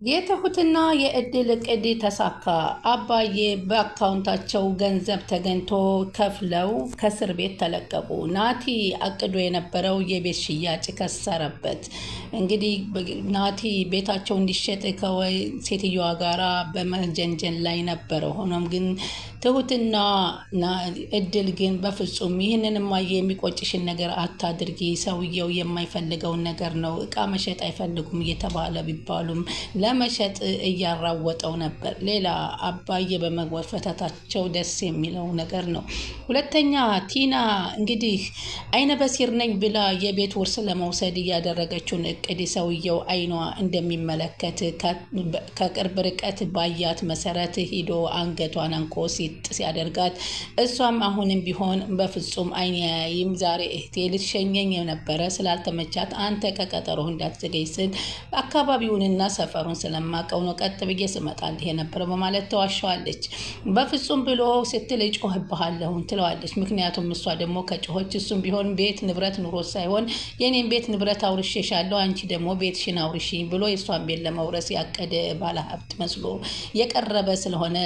የትሁትና የእድል እቅድ ተሳካ። አባዬ በአካውንታቸው ገንዘብ ተገኝቶ ከፍለው ከእስር ቤት ተለቀቁ። ናቲ አቅዶ የነበረው የቤት ሽያጭ ከሰረበት። እንግዲህ ናቲ ቤታቸው እንዲሸጥ ከሴትዮዋ ጋራ በመጀንጀን ላይ ነበረ። ሆኖም ግን ትሁትና እድል ግን በፍጹም ይህንን እማዬ የሚቆጭሽን ነገር አታድርጊ፣ ሰውየው የማይፈልገውን ነገር ነው፣ እቃ መሸጥ አይፈልጉም እየተባለ ቢባሉም ለመሸጥ እያራወጠው ነበር። ሌላ አባዬ በመፈታታቸው ደስ የሚለው ነገር ነው። ሁለተኛ ቲና እንግዲህ አይነ በሲር ነኝ ብላ የቤት ውርስ ለመውሰድ እያደረገችውን እቅድ ሰውየው አይኗ እንደሚመለከት ከቅርብ ርቀት ባያት መሰረት ሂዶ አንገቷን አንቆ ሲያደርጋት እሷም አሁንም ቢሆን በፍጹም አይን ያይም፣ ዛሬ እህቴ ልትሸኘኝ የነበረ ስላልተመቻት አንተ ከቀጠሮ እንዳትዘገይ ስል አካባቢውንና ሰፈሩን ስለማቀው ነው ቀጥ ብዬ ስመጣልህ የነበረው በማለት ተዋሻዋለች። በፍጹም ብሎ ስትል ጮህብሃለሁ ትለዋለች። ምክንያቱም እሷ ደግሞ ከጮሆች እሱም ቢሆን ቤት ንብረት ኑሮ ሳይሆን የኔን ቤት ንብረት አውርሼሻለሁ፣ አንቺ ደግሞ ቤትሽን አውርሺ ብሎ የእሷን ቤት ለመውረስ ያቀደ ባለሀብት መስሎ የቀረበ ስለሆነ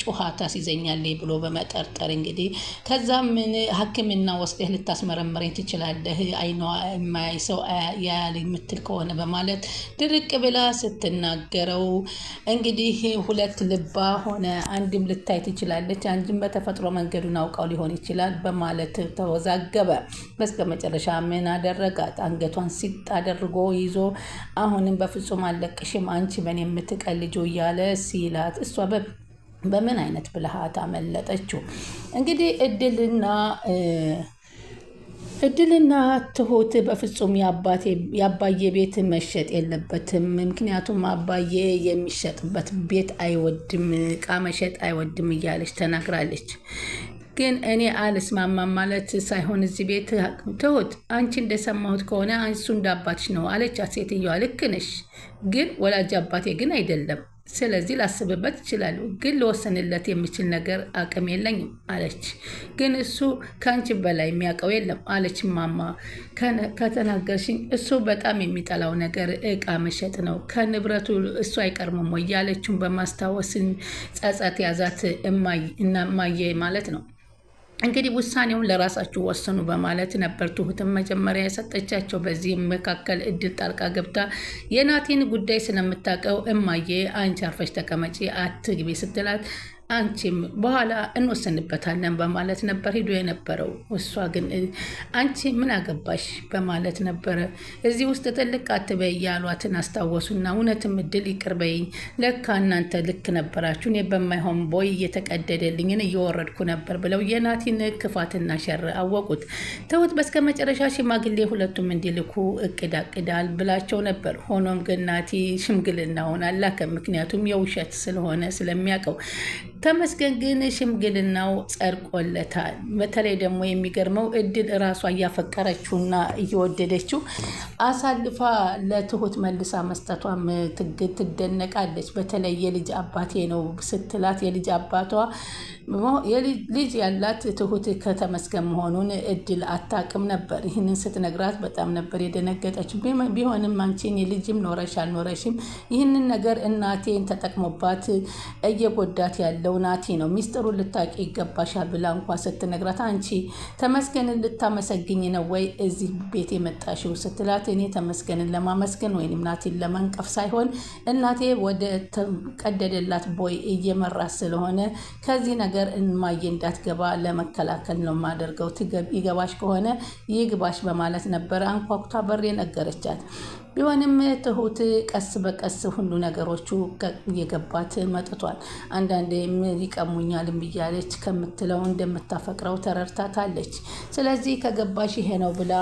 ጩሃ ታስይዘኛለች ብሎ በመጠርጠር እንግዲህ ከዛ ምን ሕክምና ወስደህ ልታስመረምረኝ ትችላለህ፣ አይኗ የማያይ ሰው ያያል የምትል ከሆነ በማለት ድርቅ ብላ ስትናገረው እንግዲህ ሁለት ልባ ሆነ። አንድም ልታይ ትችላለች፣ አንድም በተፈጥሮ መንገዱን አውቃው ሊሆን ይችላል በማለት ተወዛገበ። በስከ መጨረሻ ምን አደረጋት? አንገቷን ሲጥ አድርጎ ይዞ አሁንም በፍጹም አለቅሽም አንቺ በእኔ የምትቀልጆ እያለ ሲላት እሷ በምን አይነት ብልሃት አመለጠችው? እንግዲህ እድልና ትሁት በፍጹም የአባዬ ቤት መሸጥ የለበትም። ምክንያቱም አባዬ የሚሸጥበት ቤት አይወድም፣ እቃ መሸጥ አይወድም እያለች ተናግራለች። ግን እኔ አልስማማም ማለት ሳይሆን እዚህ ቤት ትሁት አንቺ እንደሰማሁት ከሆነ እሱ እንደ አባትሽ ነው አለቻት ሴትዮዋ። ልክ ነሽ፣ ግን ወላጅ አባቴ ግን አይደለም። ስለዚህ ላስብበት ይችላሉ፣ ግን ልወሰንለት የምችል ነገር አቅም የለኝም አለች። ግን እሱ ከአንቺ በላይ የሚያውቀው የለም አለች ማማ። ከተናገርሽኝ እሱ በጣም የሚጠላው ነገር እቃ መሸጥ ነው፣ ከንብረቱ እሱ አይቀርምም ወይ ያለችውን በማስታወስን ጸጸት ያዛት እማዬ ማለት ነው። እንግዲህ ውሳኔውን ለራሳችሁ ወስኑ በማለት ነበር ትሁትም መጀመሪያ የሰጠቻቸው። በዚህም መካከል እድል ጣልቃ ገብታ የናቲን ጉዳይ ስለምታውቀው እማዬ አንቺ አርፈሽ ተቀመጪ አትግቢ ስትላት አንቺም በኋላ እንወስንበታለን በማለት ነበር ሂዶ የነበረው። እሷ ግን አንቺ ምን አገባሽ በማለት ነበረ እዚህ ውስጥ ጥልቅ አትበይ ያሏትን አስታወሱና እውነትም እድል ይቅር በይኝ፣ ለካ እናንተ ልክ ነበራችሁ፣ እኔ በማይሆን ቦይ እየተቀደደልኝን እየወረድኩ ነበር ብለው የናቲን ክፋትና ሸር አወቁት። ትሁት በስከ መጨረሻ ሽማግሌ ሁለቱም እንዲልኩ እቅድ አቅዳል ብላቸው ነበር። ሆኖም ግን ናቲ ሽምግልናውን አላከም፣ ምክንያቱም የውሸት ስለሆነ ስለሚያውቀው። ተመስገን ግን ሽምግልናው ጸድቆለታል። በተለይ ደግሞ የሚገርመው እድል እራሷ እያፈቀረችውና እየወደደችው አሳልፋ ለትሁት መልሳ መስጠቷም ትደነቃለች። በተለይ የልጅ አባቴ ነው ስትላት የልጅ አባቷ ልጅ ያላት ትሁት ከተመስገን መሆኑን እድል አታውቅም ነበር። ይህንን ስትነግራት በጣም ነበር የደነገጠችው። ቢሆንም አንቺን ልጅም ኖረሽ አልኖረሽም ይህንን ነገር እናቴን ተጠቅሞባት እየጎዳት ያለው ናቲ ነው፣ ሚስጥሩን ልታቂ ይገባሻል ብላ እንኳ ስትነግራት አንቺ ተመስገንን ልታመሰግኝ ነው ወይ እዚህ ቤት የመጣሽው ስትላት እኔ ተመስገንን ለማመስገን ወይም ናቲን ለመንቀፍ ሳይሆን እናቴ ወደ ተቀደደላት ቦይ እየመራት ስለሆነ ከዚህ ነገር እማዬ እንዳትገባ ለመከላከል ነው የማደርገው፣ ይገባሽ ከሆነ ይግባሽ በማለት ነበር አንኳኩታ በር የነገረቻት። ቢሆንም ትሁት ቀስ በቀስ ሁሉ ነገሮቹ እየገባት መጥቷል። አንዳንዴ ይቀሙኛልም ብያለች ከምትለው እንደምታፈቅረው ተረድታታለች። ስለዚህ ከገባሽ ይሄ ነው ብላ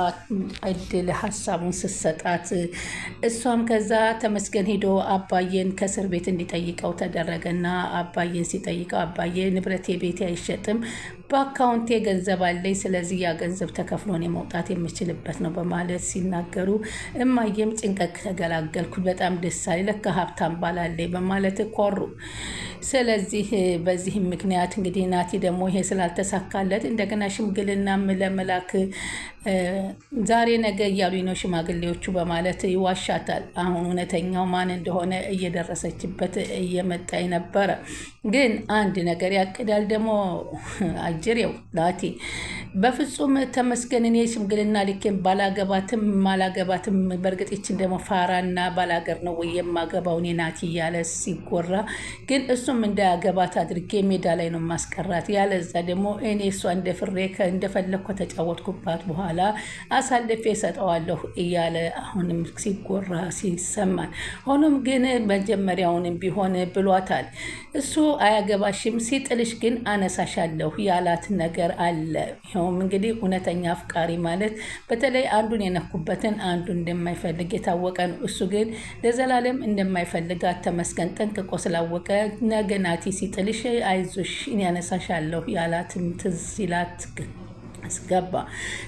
እድል ሀሳቡን ስትሰጣት እሷም ከዛ ተመስገን ሄዶ አባዬን ከእስር ቤት እንዲጠይቀው ተደረገና አባዬን ሲጠይቀው አባዬ ንብረቴ ቤቴ አይሸጥም፣ በአካውንቴ ገንዘብ አለኝ፣ ስለዚህ ያ ገንዘብ ተከፍሎን መውጣት የምችልበት ነው በማለት ሲናገሩ እማዬም ጭንቀት ተገላገልኩ፣ በጣም ደስ አለኝ፣ ለካ ሀብታም ባላለኝ በማለት ኮሩ። ስለዚህ በዚህም ምክንያት እንግዲህ ናቲ ደግሞ ይሄ ስላልተሳካለት እንደገና ሽምግልናም ለመላክ ዛሬ ነገ እያሉኝ ነው ሽማግሌዎቹ በማለት ይዋሻታል። አሁን እውነተኛው ማን እንደሆነ እየደረሰችበት እየመጣኝ ነበረ። ግን አንድ ነገር ያቅዳል ደግሞ አጅሬው ናቲ። በፍጹም ተመስገን እኔ ሽምግልና ልኬም ባላገባትም ማላገባትም በእርግጥ ይችን ደግሞ ፋራና ባላገር ነው ወይ የማገባው እኔ ናቲ እያለ ሲጎራ፣ ግን እሱም እንዳያገባት አድርጌ ሜዳ ላይ ነው ማስቀራት፣ ያለዛ ደግሞ እኔ እሷ እንደፍሬ እንደፈለግኩ ከተጫወትኩባት በኋላ አሳልፌ ሰጠዋለሁ እያለ አሁንም ሲጎራ ሲሰማል። ሆኖም ግን መጀመሪያውንም ቢሆን ብሏታል። እሱ አያገባሽም፣ ሲጥልሽ ግን አነሳሻለሁ ያላት ነገር አለ። ይኸውም እንግዲህ እውነተኛ አፍቃሪ ማለት በተለይ አንዱን የነኩበትን አንዱ እንደማይፈልግ የታወቀ ነው። እሱ ግን ለዘላለም እንደማይፈልጋት ተመስገን ጠንቅቆ ስላወቀ ነገ ናቲ ሲጥልሽ አይዞሽ እኔ ያነሳሻለሁ ያላትን ትዝ ይላት አስገባ።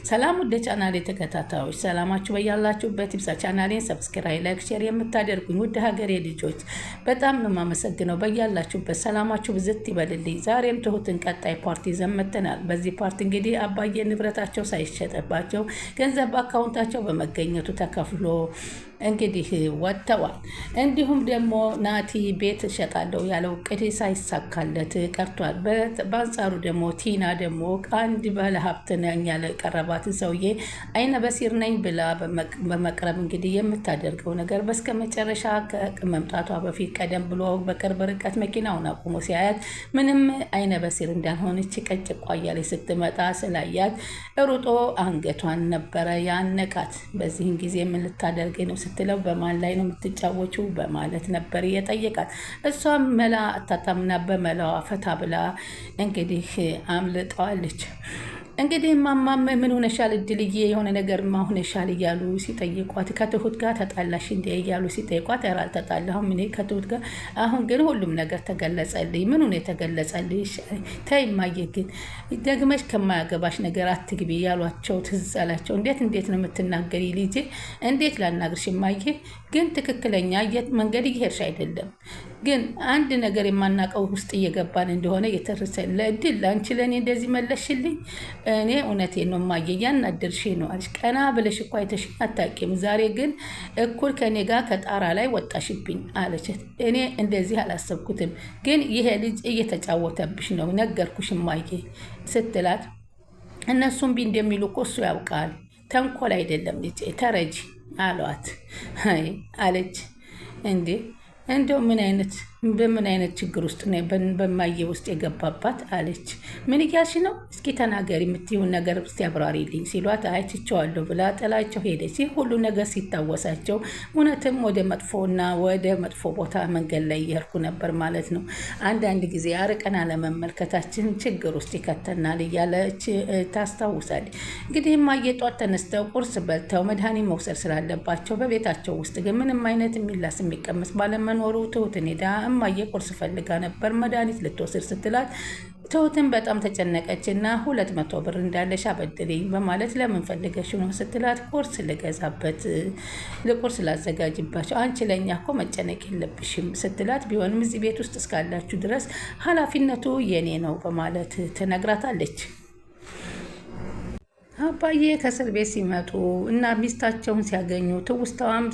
ሰላም ወደ ቻናሌ ተከታታዮች ሰላማችሁ በያላችሁበት ይብዛ። ቻናሌን ሰብስክራይብ፣ ላይክ፣ ሼር የምታደርጉኝ ውድ ሀገሬ ልጆች በጣም ነው የማመሰግነው። በያላችሁበት ሰላማችሁ ብዝት ይበልልኝ። ዛሬም ትሁትን ቀጣይ ፓርቲ ዘመተናል። በዚህ ፓርቲ እንግዲህ አባዬ ንብረታቸው ሳይሸጥባቸው ገንዘብ አካውንታቸው በመገኘቱ ተከፍሎ እንግዲህ ወጥተዋል። እንዲሁም ደግሞ ናቲ ቤት እሸጣለሁ ያለው እቅድ ሳይሳካለት ቀርቷል። በአንጻሩ ደግሞ ቲና ደግሞ አንድ ባለ ሀብት ነኝ ያለ ቀረባትን ሰውዬ አይነ በሲር ነኝ ብላ በመቅረብ እንግዲህ የምታደርገው ነገር በስከ መጨረሻ ከመምጣቷ በፊት ቀደም ብሎ በቅርብ ርቀት መኪናውን አቁሞ ሲያያት ምንም አይነ በሲር እንዳልሆነች ቀጭቋ እያለች ስትመጣ ስላያት ሩጦ አንገቷን ነበረ ያነቃት። በዚህን ጊዜ ምን ልታደርገኝ ነው ስትለው በማን ላይ ነው የምትጫወችው በማለት ነበር የጠየቃት። እሷም መላ አታታምና በመላዋ ፈታ ብላ እንግዲህ አምልጠዋለች። እንግዲህ ማማም ምን ሆነሻል እድልዬ የሆነ ነገርማ ሆነሻል እያሉ ሲጠይቋት ከትሁት ጋር ተጣላሽ እንዴ እያሉ ሲጠይቋት ኧረ አልተጣላሁም እኔ ከትሁት ጋር አሁን ግን ሁሉም ነገር ተገለጸልኝ። ምን ሆነ የተገለጸልሽ? ተይ እማዬ ግን ደግመሽ ከማያገባሽ ነገር አትግቢ ያሏቸው ትዝ አላቸው። እንዴት ነው የምትናገሪ ልጄ? እንዴት ላናግርሽ እማዬ? ግን ትክክለኛ መንገድ እየሄድሽ አይደለም። ግን አንድ ነገር የማናውቀው ውስጥ እየገባን እንደሆነ የተረሰ ለእድል ለአንቺ ለእኔ እንደዚህ መለሽልኝ። እኔ እውነቴን ነው እማዬ እያናደርሽ ነው አለች። ቀና ብለሽ እኮ አይተሽኝ አታውቂም። ዛሬ ግን እኩል ከኔ ጋር ከጣራ ላይ ወጣሽብኝ አለች። እኔ እንደዚህ አላሰብኩትም፣ ግን ይሄ ልጅ እየተጫወተብሽ ነው ነገርኩሽ እማዬ ስትላት፣ እነሱም ቢ እንደሚሉ እኮ እሱ ያውቃል፣ ተንኮል አይደለም ልጄ ተረጂ አሏት። አይ አለች እንዴ እንደው በምን አይነት ችግር ውስጥ ነው በማየ ውስጥ የገባባት አለች። ምን እያልሽ ነው? እስኪ ተናገሪ፣ የምትይውን ነገር እስቲ አብራሪልኝ ሲሏት አይ ትቼዋለሁ ብላ ጥላቸው ሄደች። ይህ ሁሉ ነገር ሲታወሳቸው እውነትም ወደ መጥፎና ወደ መጥፎ ቦታ መንገድ ላይ እየሄድኩ ነበር ማለት ነው። አንዳንድ ጊዜ አርቀን አለመመልከታችን ችግር ውስጥ ይከተናል እያለች ታስታውሳለች። እንግዲህ እማዬ ጧት ተነስተው ቁርስ በልተው መድኃኒት መውሰድ ስላለባቸው በቤታቸው ውስጥ ግን ምንም አይነት የሚላስ የሚቀመስ ባለመኖሩ ትሁትን ሄዳ እማዬ ቁርስ ፈልጋ ነበር መድኃኒት ልትወስድ ስትላት ትሁትን በጣም ተጨነቀችና 200 ብር እንዳለሽ አበድሪኝ በማለት ለምን ፈልገሽ ነው ስትላት ቁርስ ልገዛበት ለቁርስ ላዘጋጅባቸው አንቺ ለኛ እኮ መጨነቅ የለብሽም ስትላት ቢሆንም እዚህ ቤት ውስጥ እስካላችሁ ድረስ ኃላፊነቱ የኔ ነው በማለት ትነግራታለች። አባዬ ከእስር ቤት ሲመጡ እና ሚስታቸውን ሲያገኙ ትውስታዋም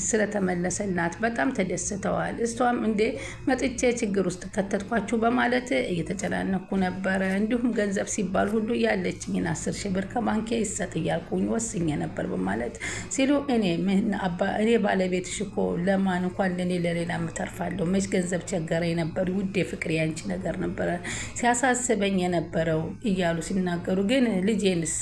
ስለተመለሰላት በጣም ተደስተዋል። እሷም እንዴ መጥቼ ችግር ውስጥ ከተትኳችሁ በማለት እየተጨናነኩ ነበረ። እንዲሁም ገንዘብ ሲባል ሁሉ ያለችኝን 10 ሺህ ብር ከባንኬ ይሰጥ እያልኩኝ ወስኜ ነበር በማለት ሲሉ እኔ ባለቤትሽ እኮ ለማን እንኳን ለእኔ ለሌላ ምተርፋለሁ መች ገንዘብ ቸገረኝ ነበር ውዴ ፍቅሬ ያንቺ ነገር ነበረ ሲያሳስበኝ የነበረው እያሉ ሲናገሩ ግን ልጄንሳ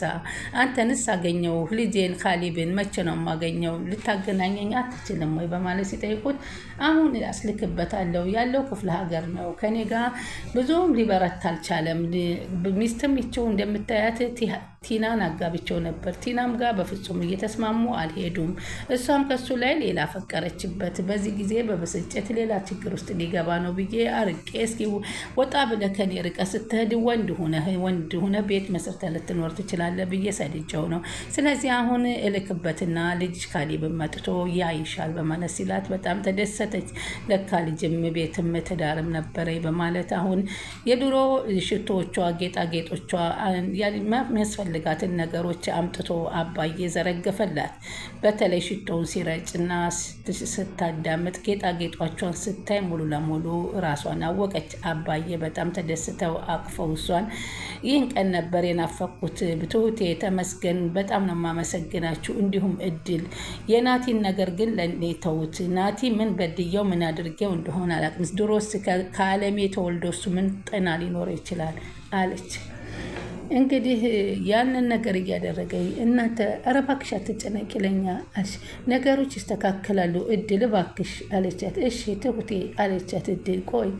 አንተንስ አገኘው ልጄን ካሊብን መቼ ነው የማገኘው? ልታገናኘኝ አትችልም ወይ በማለት ሲጠይቁት አሁን አስልክበታለሁ ያለው ክፍለ ሀገር ነው ከኔ ጋር ብዙም ሊበረታ አልቻለም። ሚስትም ይችው እንደምታያት ቲናን አጋብቸው ነበር። ቲናም ጋር በፍጹም እየተስማሙ አልሄዱም። እሷም ከሱ ላይ ሌላ ፈቀረችበት። በዚህ ጊዜ በብስጭት ሌላ ችግር ውስጥ ሊገባ ነው ብዬ አርቄ እስኪ ወጣ ብለህ ከኔ ርቀህ ስትሄድ ወንድ ሁነህ ቤት መስርተህ ልትኖር ትችላለህ ብዬ ሰድጀው ነው። ስለዚህ አሁን እልክበትና ልጅ ካሌብን መጥቶ ያይሻል በማለት ሲላት በጣም ተደሰተች። ለካ ልጅም ቤትም ትዳርም ነበረኝ በማለት አሁን የድሮ ሽቶዎቿ፣ ጌጣጌጦቿ የሚያስፈልጋትን ነገሮች አምጥቶ አባዬ ዘረገፈላት። በተለይ ሽቶውን ሲረጭና ስታዳምጥ ጌጣጌጦቿን ስታይ ሙሉ ለሙሉ ራሷን አወቀች። አባዬ በጣም ተደስተው አቅፈው እሷን ይህን ቀን ነበር የናፈቅኩት፣ ትሁቴ ተመስገን፣ በጣም ነው የማመሰግናችሁ፣ እንዲሁም እድል የናቲን ነገር ግን ለእኔ ተውት። ናቲ ምን በድየው ምን አድርጌው እንደሆነ አላውቅም። ድሮስ ከአለሜ ተወልዶ እሱ ምን ጤና ሊኖረው ይችላል አለች። እንግዲህ ያንን ነገር እያደረገ እናንተ ኧረ እባክሽ አትጨነቂ ለኛ አለች። ነገሮች ይስተካከላሉ እድል እባክሽ አለቻት። እሺ ትሁቴ አለቻት። እድል ቆይ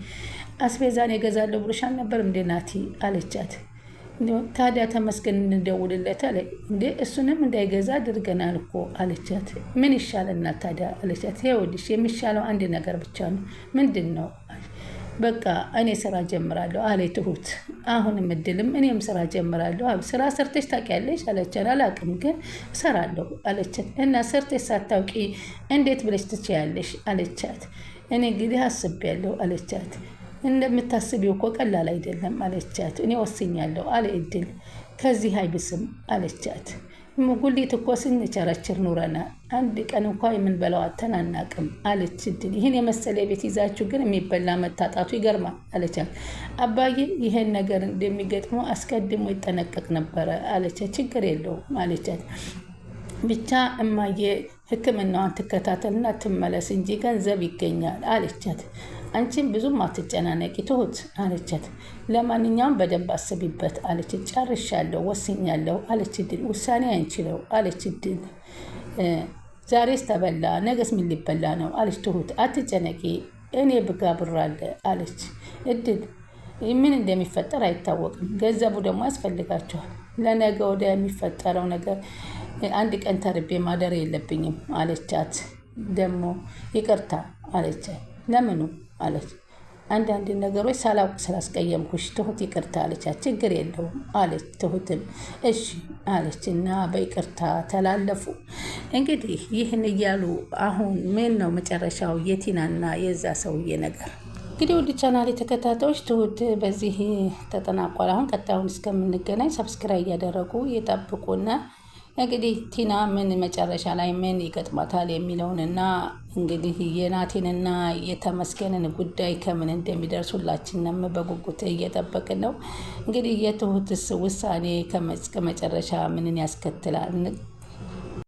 አስቤዛን የገዛለሁ ብሎሽ አልነበር እንዴ ናቲ አለቻት። ታዲያ ተመስገን እንደውልለት አለ። እንዴ እሱንም እንዳይገዛ አድርገናል እኮ አለቻት። ምን ይሻለናል ታዲያ አለቻት። ይኸውልሽ የሚሻለው አንድ ነገር ብቻ ነው። ምንድን ነው? በቃ እኔ ስራ ጀምራለሁ አለ ትሁት። አሁንም እድልም እኔም ስራ ጀምራለሁ። ስራ ሰርተሽ ታውቂያለሽ አለቻት። አላውቅም ግን እሰራለሁ አለቻት። እና ሰርተሽ ሳታውቂ እንዴት ብለሽ ትችያለሽ አለቻት። እኔ እንግዲህ አስቤያለሁ አለቻት። እንደምታስቢው እኮ ቀላል አይደለም አለቻት። እኔ ወስኛለሁ አለ እድል። ከዚህ አይብስም አለቻት። ጉሊት እኮ ስንቸረችር ኑረና አንድ ቀን እንኳ የምንበላው አተን አናቅም አለች እድል። ይህን የመሰለ ቤት ይዛችሁ ግን የሚበላ መታጣቱ ይገርማል አለቻት። አባዬ ይህን ነገር እንደሚገጥመው አስቀድሞ ይጠነቀቅ ነበረ አለቻት። ችግር የለውም አለቻት። ብቻ እማዬ ሕክምናዋን ትከታተልና ትመለስ እንጂ ገንዘብ ይገኛል አለቻት። አንቺም ብዙም አትጨናነቂ ትሁት አለቻት። ለማንኛውም በደንብ አስቢበት አለች። ጨርሻለሁ ወስኛለሁ አለች እድል። ውሳኔ አንቺ ነው አለች እድል። ዛሬስ ተበላ ነገስ ምን ሊበላ ነው አለች ትሁት። አትጨነቂ እኔ ብጋ ብር አለ አለች እድል። ምን እንደሚፈጠር አይታወቅም፣ ገንዘቡ ደግሞ ያስፈልጋቸዋል። ለነገ ወደ የሚፈጠረው ነገር አንድ ቀን ተርቤ ማደር የለብኝም አለቻት። ደግሞ ይቅርታ አለቻት። ለምኑ አለች። አንዳንድ ነገሮች ሳላውቅ ስላስቀየምኩሽ ትሁት ይቅርታ አለቻት። ችግር የለውም አለች ትሁትም እሺ አለች እና በይቅርታ ተላለፉ። እንግዲህ ይህን እያሉ አሁን ምን ነው መጨረሻው የቲናና የዛ ሰውዬ ነገር? እንግዲህ ውድ ቻናል ተከታታዮች ትሁት በዚህ ተጠናቋል። አሁን ቀጣዩን እስከምንገናኝ ሰብስክራይብ እያደረጉ የጠብቁና እንግዲህ ቲና ምን መጨረሻ ላይ ምን ይገጥማታል የሚለውንና እንግዲህ የናቴንና የተመስገንን ጉዳይ ከምን እንደሚደርስ ሁላችንም በጉጉት እየጠበቅን ነው። እንግዲህ የትሁትስ ውሳኔ ከመጨረሻ ምንን ያስከትላል?